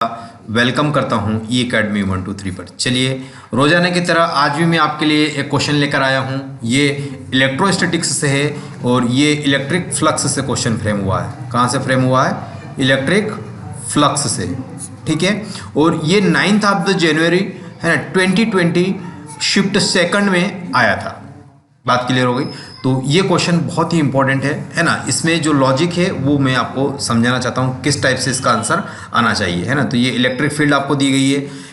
Welcome करता हूं ई academy 123 पर। चलिए, रोजाना की तरह आज भी मैं आपके लिए एक क्वेश्चन लेकर आया हूं। ये इलेक्ट्रोस्टैटिक्स से है और ये इलेक्ट्रिक फ्लक्स से क्वेश्चन फ्रेम हुआ है। कहां से फ्रेम हुआ है? इलेक्ट्रिक फ्लक्स से, ठीक है। और ये 9 जनवरी है ना 2020 शिफ्ट सेकंड में आया था। बात क्लियर हो गई? तो ये क्वेश्चन बहुत ही इंपॉर्टेंट है ना। इसमें जो लॉजिक है वो मैं आपको समझाना चाहता हूँ किस टाइप से इसका आंसर आना चाहिए, है ना। तो ये इलेक्ट्रिक फील्ड आपको दी गई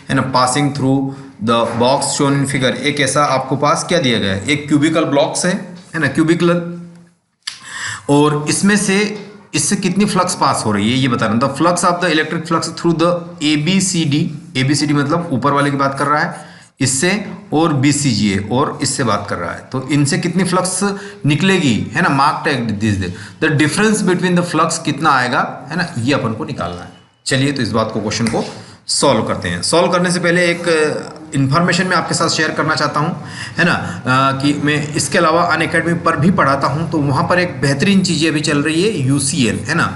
है ना, passing through the box shown in figure. एक ऐसा आपको पास क्या दिया गया है, एक क्यूबिकल ब्लॉक्स है ना, क्यूबिकल, और इससे कितनी फ्लक्स पास हो रही है ये बताना। The flux of the electric flux through the ABCD मतलब ऊपर वाले की बात कर रहा है, इससे, और BCGA और इससे बात कर रहा है। तो इनसे कितनी फ्लक्स निकलेगी, है ना। Mark tag this the difference between the flux कितना आएगा, है ना, ये अपन को निकालना है। चलिए, तो इस बात को क्वेश्चन को सॉल्व करते हैं। सॉल्व करने से पहले एक इन्फॉर्मेशन मैं आपके साथ शेयर करना चाहता हूँ, है ना, कि मैं इसके अलावा अनअकैडमी पर भी पढ़ाता हूँ। तो वहाँ पर एक बेहतरीन चीज़ें अभी चल रही है, UCL, है ना,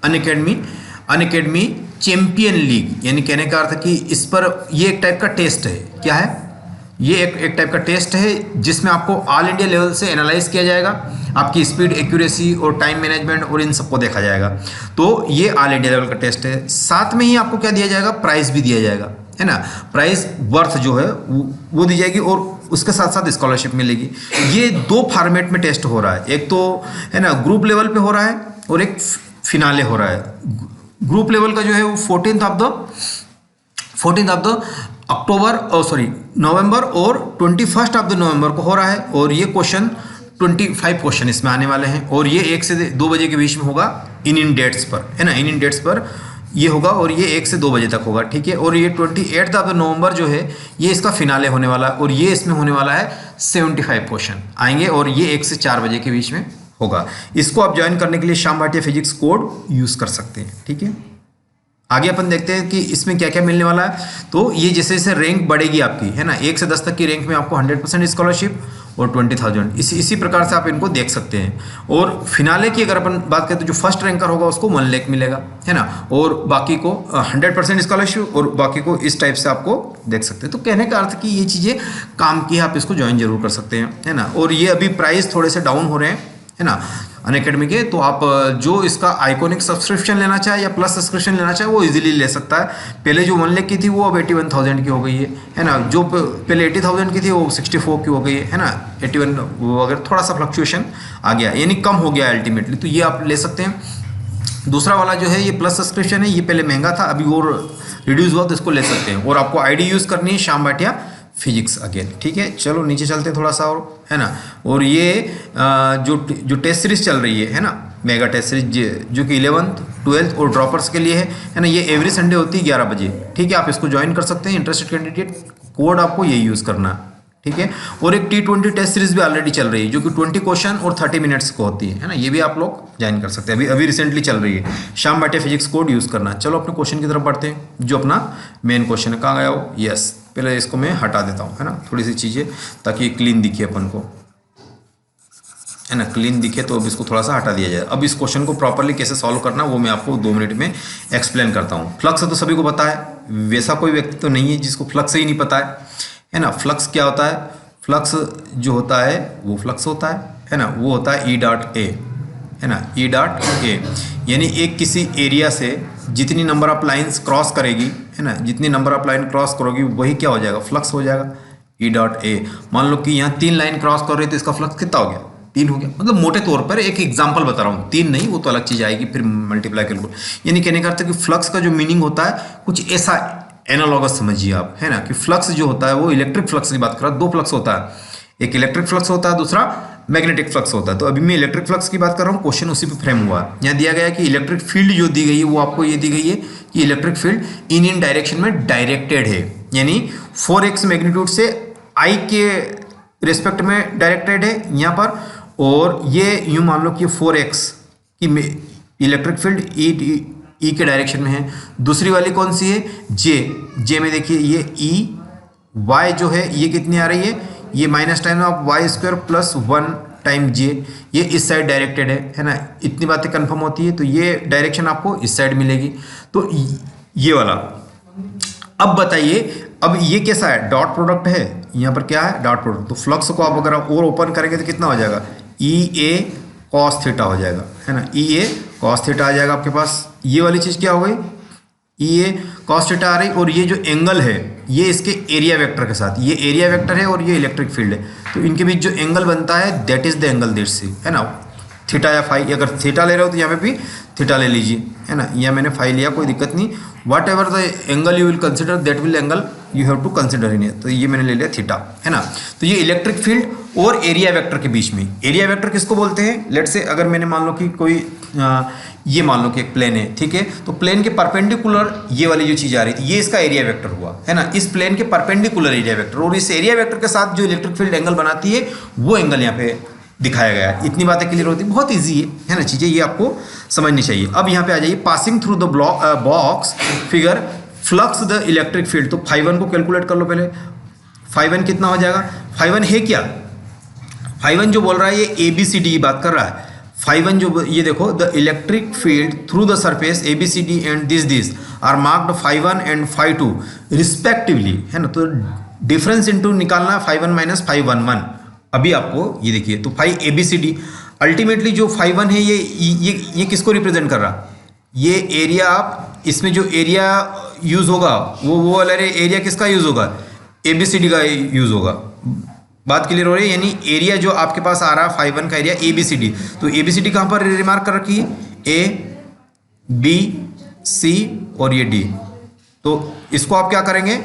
अनअकैडमी चैंपियन लीग। यानी कहने का अर्थ कि इस पर ये एक टाइप का टेस्ट है। क्या है ये? एक टाइप का टेस्ट है जिसमें आपको ऑल इंडिया लेवल से एनालाइज किया जाएगा। आपकी स्पीड, एक्यूरेसी और टाइम मैनेजमेंट और इन सबको देखा जाएगा। तो ये ऑल इंडिया लेवल का टेस्ट है। साथ में ही आपको क्या दिया जाएगा? प्राइज भी दिया जाएगा, है ना। प्राइज वर्थ जो है वो दी जाएगी और उसके साथ साथ स्कॉलरशिप मिलेगी। ये 2 फॉर्मेट में टेस्ट हो रहा है। एक तो है ना ग्रुप लेवल पे हो रहा है और एक फिनाले हो रहा है। ग्रुप लेवल का जो है वो 14 नवंबर और 21 नवंबर को हो रहा है। और ये क्वेश्चन 25 क्वेश्चन इसमें आने वाले हैं और ये 1 से 2 बजे के बीच में होगा इन डेट्स पर, है ना। इन डेट्स पर ये होगा और ये 1 से 2 बजे तक होगा, ठीक है। और ये 28 नवंबर जो है ये इसका फिनाले होने वाला है और ये इसमें होने वाला है 75 क्वेश्चन आएंगे और ये 1 से 4 बजे के बीच में होगा। इसको आप ज्वाइन करने के लिए Shyam Bhatia physics code use कर सकते हैं, ठीक है। आगे अपन देखते हैं कि इसमें क्या क्या मिलने वाला है। तो ये जैसे जैसे रैंक बढ़ेगी आपकी, है ना, 1 से 10 तक की रैंक में आपको 100% स्कॉलरशिप और 20,000 इसी प्रकार से आप इनको देख सकते हैं। और फिनाले की अगर अपन बात करें तो जो फर्स्ट रैंकर होगा उसको 1 लाख मिलेगा, है ना, और बाकी को 100% स्कॉलरशिप और बाकी को इस टाइप से आपको देख सकते हैं। तो कहने का अर्थ कि ये चीज़ें काम की है, आप इसको ज्वाइन जरूर कर सकते हैं, है ना। और ये अभी प्राइस थोड़े से डाउन हो रहे हैं, है ना, अनअकैडमी के। तो आप जो इसका आइकॉनिक सब्सक्रिप्शन लेना चाहे या प्लस सब्सक्रिप्शन लेना चाहे वो इजीली ले सकता है। पहले जो 1 लाख की थी वो अब 81,000 की हो गई है ना। जो पहले 80,000 की थी वो 64 की हो गई है ना। 81 वगैरह थोड़ा सा फ्लक्चुएशन आ गया, यानी कम हो गया अल्टीमेटली। तो ये आप ले सकते हैं। दूसरा वाला जो है ये प्लस सब्सक्रिप्शन है, ये पहले महंगा था, अभी और रिड्यूस हुआ, तो इसको ले सकते हैं। और आपको ID यूज़ करनी है श्याम भाटिया फिजिक्स अगेन, ठीक है। चलो नीचे चलते हैं थोड़ा सा, और है ना। और ये जो टेस्ट सीरीज चल रही है ना, मेगा टेस्ट सीरीज जो कि 11th 12th और ड्रॉपर्स के लिए है ना, ये एवरी संडे होती है 11 बजे, ठीक है। आप इसको ज्वाइन कर सकते हैं। इंटरेस्टेड कैंडिडेट कोड आपको ये यूज़ करना है, ठीक है। और एक T20 टेस्ट सीरीज भी ऑलरेडी चल रही है जो कि 20 क्वेश्चन और 30 मिनट्स को होती है ना। ये भी आप लोग ज्वाइन कर सकते हैं, अभी रिसेंटली चल रही है। Shyam Bhatia physics code use करना। चलो अपने क्वेश्चन की तरफ बढ़ते हैं, जो अपना मेन क्वेश्चन है। कहाँ गया वो? यस, पहले इसको मैं हटा देता हूँ, है ना, थोड़ी सी चीज़ें, ताकि क्लीन दिखे अपन को, है ना, क्लीन दिखे। तो अब इसको थोड़ा सा हटा दिया जाए। अब इस क्वेश्चन को प्रॉपरली कैसे सॉल्व करना वो मैं आपको 2 मिनट में एक्सप्लेन करता हूँ। फ्लक्स तो सभी को पता है, वैसा कोई व्यक्ति तो नहीं है जिसको फ्लक्स ही नहीं पता है ना। फ्लक्स क्या होता है? फ्लक्स जो होता है वो फ्लक्स होता है ना, वो होता है E.A, है ना, E.A। यानी एक किसी एरिया से जितनी नंबर ऑफ लाइंस क्रॉस करेगी, है ना, जितनी नंबर ऑफ लाइन क्रॉस करोगी वही क्या हो जाएगा? फ्लक्स हो जाएगा, E.A। मान लो कि यहाँ 3 लाइन क्रॉस कर रही है तो इसका फ्लक्स कितना हो गया? 3 हो गया। मतलब मोटे तौर पर एक एग्जांपल बता रहा हूँ, 3 नहीं, वो तो अलग चीज़ आएगी, फिर मल्टीप्लाई कर लो। यानी कहने का अर्थ है कि फ्लक्स का जो मीनिंग होता है कुछ ऐसा एनालॉगस समझिए आप, है ना, कि फ्लक्स जो होता है वो इलेक्ट्रिक फ्लक्स की बात कर रहा हूँ। 2 फ्लक्स होता है, एक इलेक्ट्रिक फ्लक्स होता है, दूसरा मैग्नेटिक फ्लक्स होता है। तो अभी मैं इलेक्ट्रिक फ्लक्स की बात कर रहा हूँ, क्वेश्चन उसी पे फ्रेम हुआ है। यहाँ दिया गया है कि इलेक्ट्रिक फील्ड जो दी गई है वो आपको ये दी गई है कि इलेक्ट्रिक फील्ड इन डायरेक्शन में डायरेक्टेड है, यानी 4x मैग्नीट्यूड से I के रिस्पेक्ट में डायरेक्टेड है यहाँ पर। और ये यूँ मान लो कि 4x की इलेक्ट्रिक फील्ड E के डायरेक्शन में है। दूसरी वाली कौन सी है? J में देखिए ये Y जो है ये कितनी आ रही है? ये minus time of y² + 1 time J, ये इस साइड डायरेक्टेड है ना। इतनी बातें कंफर्म होती है तो ये डायरेक्शन आपको इस साइड मिलेगी। तो ये वाला अब बताइए, अब ये कैसा है, डॉट प्रोडक्ट है, यहाँ पर क्या है, डॉट प्रोडक्ट। तो फ्लक्स को आप अगर और ओपन करेंगे तो कितना हो जाएगा, ई ए कॉस थीटा हो जाएगा, है ना, ई ए कॉस थीटा आ जाएगा आपके पास। ये वाली चीज़ क्या हो गई, ई ए कॉस थीटा आ रही, और ये जो एंगल है ये इसके एरिया वेक्टर के साथ, ये एरिया वेक्टर है और ये इलेक्ट्रिक फील्ड है, तो इनके बीच जो एंगल बनता है that is the angle this see, है ना, थीटा या फाई। अगर थीटा ले रहे हो तो यहाँ पे भी थीटा ले लीजिए, है ना, यहाँ मैंने फाई लिया, कोई दिक्कत नहीं। Whatever the angle you will consider that will angle you have to consider in it, तो ये मैंने ले लिया थीटा, है ना। तो ये इलेक्ट्रिक फील्ड और एरिया वेक्टर के बीच में, एरिया वेक्टर किसको बोलते हैं, लेट से अगर मैंने मान लो कि कोई ये मान लो कि एक प्लेन है, ठीक है, तो प्लेन के परपेंडिकुलर ये वाली जो चीज़ आ रही थी ये इसका एरिया वेक्टर हुआ, है ना, इस प्लेन के परपेंडिकुलर एरिया वेक्टर, और इस एरिया वेक्टर के साथ जो इलेक्ट्रिक फील्ड एंगल बनाती है वो एंगल यहाँ पे दिखाया गया है। इतनी बातें क्लियर होती है, बहुत ईजी है ना चीज़ें, ये आपको समझनी चाहिए। अब यहाँ पे आ जाइए, passing through the box figure flux the electric field, तो φ1 को कैलकुलेट कर लो पहले, φ1 कितना हो जाएगा, φ1 है क्या, φ1 जो बोल रहा है ये ABCD की बात कर रहा है, φ1 जो ये देखो, the electric field through the surface ABCD and this are marked φ1 and φ2 respectively, है ना, तो डिफरेंस इनटू निकालना है φ1 माइनस φ11। अभी आपको ये देखिए, तो फाई ABCD अल्टीमेटली जो φ1 है ये किसको रिप्रेजेंट कर रहा, ये एरिया, आप इसमें जो एरिया यूज होगा वो वाला एरिया किसका यूज होगा, ABCD का यूज होगा। बात क्लियर हो रही है, यानी एरिया जो आपके पास आ रहा है φ1 का एरिया ABCD, तो ABCD कहाँ पर रिमार्क कर रखी है, A B C और ये D, तो इसको आप क्या करेंगे,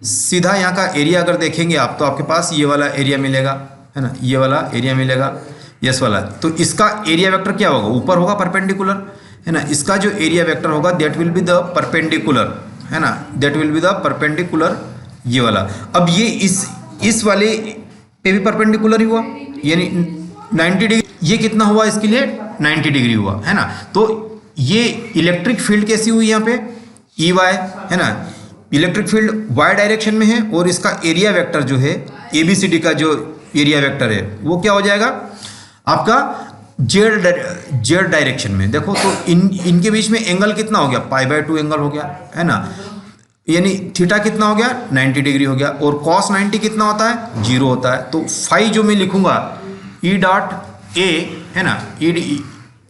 सीधा यहाँ का एरिया अगर देखेंगे आप तो आपके पास ये वाला एरिया मिलेगा, है ना, ये वाला एरिया मिलेगा, यस वाला, तो इसका एरिया वेक्टर क्या होगा, ऊपर होगा परपेंडिकुलर, है ना, इसका जो एरिया वेक्टर होगा that will be the perpendicular, है ना, that will be the perpendicular ये वाला। अब ये इस वाले पे भी परपेंडिकुलर ही हुआ, यानी 90 डिग्री, ये कितना हुआ इसके लिए 90 डिग्री हुआ, है ना। तो ये इलेक्ट्रिक फील्ड कैसी हुई यहाँ पे, ई वाई, है ना, इलेक्ट्रिक फील्ड वाई डायरेक्शन में है, और इसका एरिया वेक्टर जो है ABCD का जो एरिया वेक्टर है वो क्या हो जाएगा आपका जेड डायरेक्शन में। देखो तो इनके बीच में एंगल कितना हो गया, π/2 एंगल हो गया, है ना, यानी थीटा कितना हो गया 90 डिग्री हो गया, और cos 90 कितना होता है 0 होता है। तो फाई जो मैं लिखूंगा E डॉट A, है ना,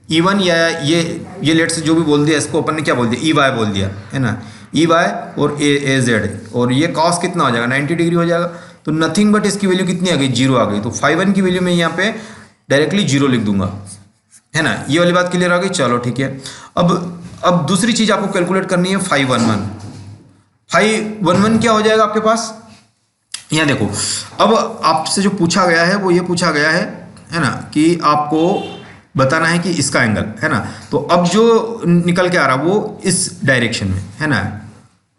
E1 या ये लेट से जो भी बोल दिया इसको अपन ने क्या बोल दिया, EY बोल दिया, है ना, EY और AZ, और ये cos कितना हो जाएगा 90 डिग्री हो जाएगा, तो नथिंग बट इसकी वैल्यू कितनी आ गई 0 आ गई, तो φ1 की वैल्यू मैं यहाँ पे डायरेक्टली 0 लिख दूंगा, है ना, ये वाली बात क्लियर आ गई। चलो ठीक है, अब दूसरी चीज आपको कैलकुलेट करनी है φ11। φ11 क्या हो जाएगा आपके पास, यहाँ देखो, अब आपसे जो पूछा गया है वो ये पूछा गया है ना, कि आपको बताना है कि इसका एंगल, है ना, तो अब जो निकल के आ रहा वो इस डायरेक्शन में, है ना,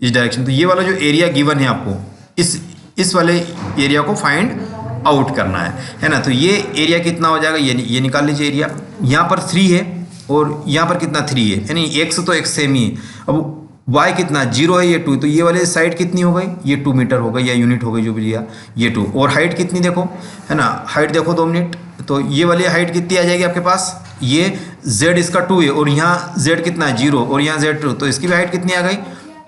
इस डायरेक्शन, तो ये वाला जो एरिया गिवन है आपको इस वाले एरिया को फाइंड आउट करना है ना, तो ये एरिया कितना हो जाएगा, ये निकाल लीजिए एरिया, यहाँ पर 3 है और यहाँ पर कितना 3 है, यानी x तो x सेम ही है, अब y कितना 0 है, ये 2, तो ये वाले साइड कितनी हो गई, ये 2 मीटर हो गई या यूनिट हो गई जो भी लिया, ये 2, और हाइट कितनी देखो, है ना, हाइट देखो 2 मिनट, तो ये वाली हाइट कितनी आ जाएगी आपके पास, ये z इसका 2 है, और यहाँ z कितना है 0, और यहाँ z 2, तो इसकी भी हाइट कितनी आ गई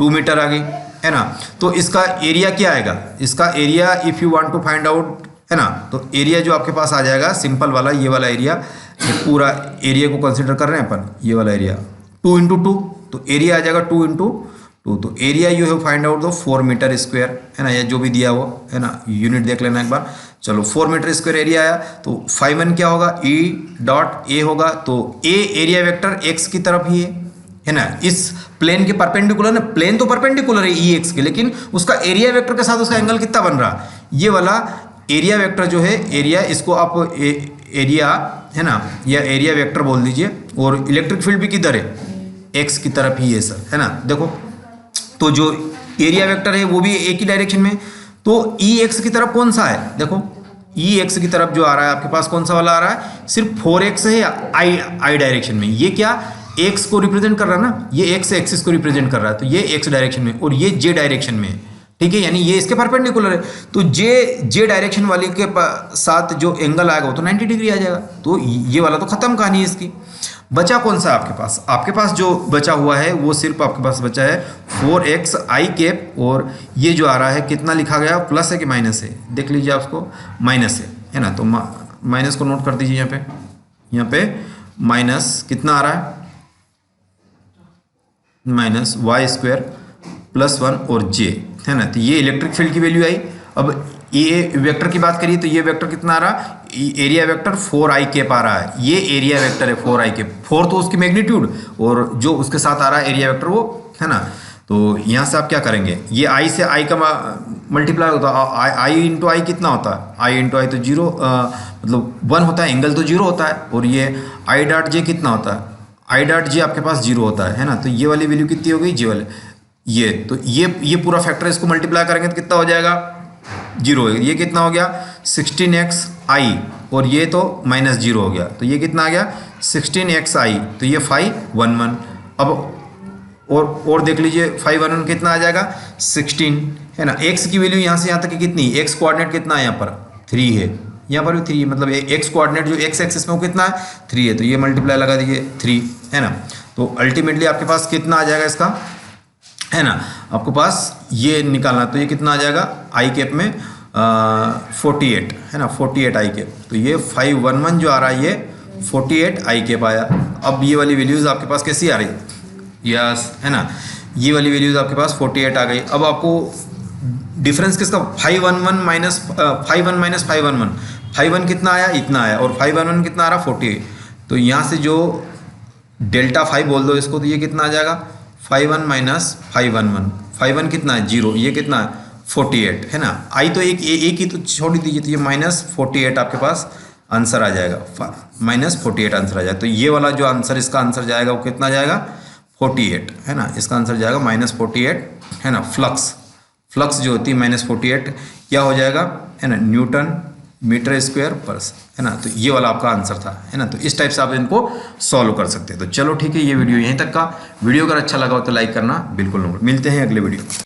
2 मीटर आ गई, है ना। तो इसका एरिया क्या आएगा, इसका area if you want to find out, है ना, तो एरिया जो आपके पास आ जाएगा सिंपल वाला, ये वाला एरिया, ये पूरा एरिया को कंसिडर कर रहे हैं अपन, ये वाला एरिया 2 × 2, तो एरिया आ जाएगा 2 × 2, तो area you have find out the 4 metre square, है ना, या जो भी दिया हो, है ना, यूनिट देख लेना एक बार। चलो 4 मीटर स्क्वायर एरिया आया, तो φ1 क्या होगा, E डॉट A होगा, तो A एरिया वेक्टर x की तरफ ही है ना, इस प्लेन के परपेंडिकुलर ना, प्लेन तो परपेंडिकुलर है EX के, लेकिन उसका एरिया वेक्टर के साथ उसका एंगल कितना बन रहा, ये वाला एरिया वेक्टर जो है, एरिया इसको आप एरिया, है ना, या एरिया वेक्टर बोल दीजिए, और इलेक्ट्रिक फील्ड भी किधर है x की तरफ ही है सर, है ना। देखो तो जो एरिया वेक्टर है वो भी एक ही डायरेक्शन में, तो EX की तरफ कौन सा है, देखो EX की तरफ जो आ रहा है आपके पास कौन सा वाला आ रहा है, सिर्फ 4x है I डायरेक्शन में, ये क्या x को रिप्रेजेंट कर रहा है ना, ये x एक्सिस को रिप्रेजेंट कर रहा है, तो ये x डायरेक्शन में और ये j डायरेक्शन में है, ठीक है, यानी ये इसके परपेंडिकुलर है, तो जे डायरेक्शन वाले के साथ जो एंगल आएगा वो तो 90 डिग्री आ जाएगा, तो ये वाला तो खत्म कहानी है इसकी। बचा कौन सा आपके पास? आपके पास जो बचा हुआ है वो सिर्फ आपके पास बचा है 4x आई कैप, और ये जो आ रहा है कितना लिखा गया, प्लस है कि माइनस है? देख लीजिए, आपको माइनस है ना, तो माइनस को नोट कर दीजिए यहाँ पे माइनस कितना आ रहा है, माइनस वाई स्क्वायर प्लस 1 और जे, है ना। तो ये इलेक्ट्रिक फील्ड की वैल्यू आई। अब ये वेक्टर की बात करिए तो ये वेक्टर कितना आ रहा, एरिया वेक्टर 4i कैप आ रहा है, ये एरिया वेक्टर है 4i कैप, 4 तो उसकी मैग्नीट्यूड, और जो उसके साथ आ रहा है एरिया वेक्टर वो, है ना। तो यहाँ से आप क्या करेंगे, ये i से i का मल्टीप्लाई होता है, i इंटू आई कितना होता है, i इंटू आई तो 0 मतलब 1 होता है, एंगल तो 0 होता है, और ये i डॉट जे कितना होता है, i डॉट जे आपके पास 0 होता है ना। तो ये वाली वैल्यू कितनी हो गई, जे वाले ये, तो ये पूरा फैक्टर इसको मल्टीप्लाई करेंगे तो कितना हो जाएगा, 0 है। ये कितना हो गया 16x i, और ये तो माइनस 0 हो गया, तो ये कितना आ गया 16x i, तो ये 511। अब और देख लीजिए 511 कितना आ जाएगा 16, है ना। x की वैल्यू यहाँ से यहाँ तक कितनी, x कोऑर्डिनेट कितना है यहाँ पर 3 है, यहाँ पर भी 3, मतलब x कोऑर्डिनेट जो x एक्सिस में वो कितना है 3 है, तो ये मल्टीप्लाई लगा दीजिए 3, है ना। तो अल्टीमेटली आपके पास कितना आ जाएगा इसका, है ना, आपको पास ये निकालना, तो ये कितना आ जाएगा आई कैप में 48, है ना, 48 आई कैप, तो ये 511 जो आ रहा है ये 48 आई कैप आया। अब ये वाली वैल्यूज़ आपके पास कैसी आ रही, यस, है ना, ये वाली वैल्यूज़ आपके पास 48 आ गई। अब आपको डिफरेंस किसका, 511 माइनस 511, 51 कितना आया, इतना आया, और 511 कितना आ रहा 48, तो यहाँ से जो डेल्टा 5 बोल दो इसको, तो ये कितना आ जाएगा 51 माइनस 511, 51 कितना है 0, ये कितना है 48, है ना। आई तो एक ही तो छोड़ दीजिए, तो ये माइनस 48 आपके पास आंसर आ जाएगा, माइनस 48 आंसर आ जाएगा। तो ये वाला जो आंसर, इसका आंसर जाएगा वो कितना जाएगा 48, है ना, इसका आंसर जाएगा माइनस 48, है ना। फ्लक्स जो होती है माइनस 48 क्या हो जाएगा, है ना, न्यूटन मीटर स्क्वायर पर, है ना। तो ये वाला आपका आंसर था, है ना। तो इस टाइप से आप इनको सॉल्व कर सकते हैं। तो चलो ठीक है, ये वीडियो यहीं तक का। वीडियो अगर अच्छा लगा हो तो लाइक करना बिल्कुल ना, मिलते हैं अगले वीडियो।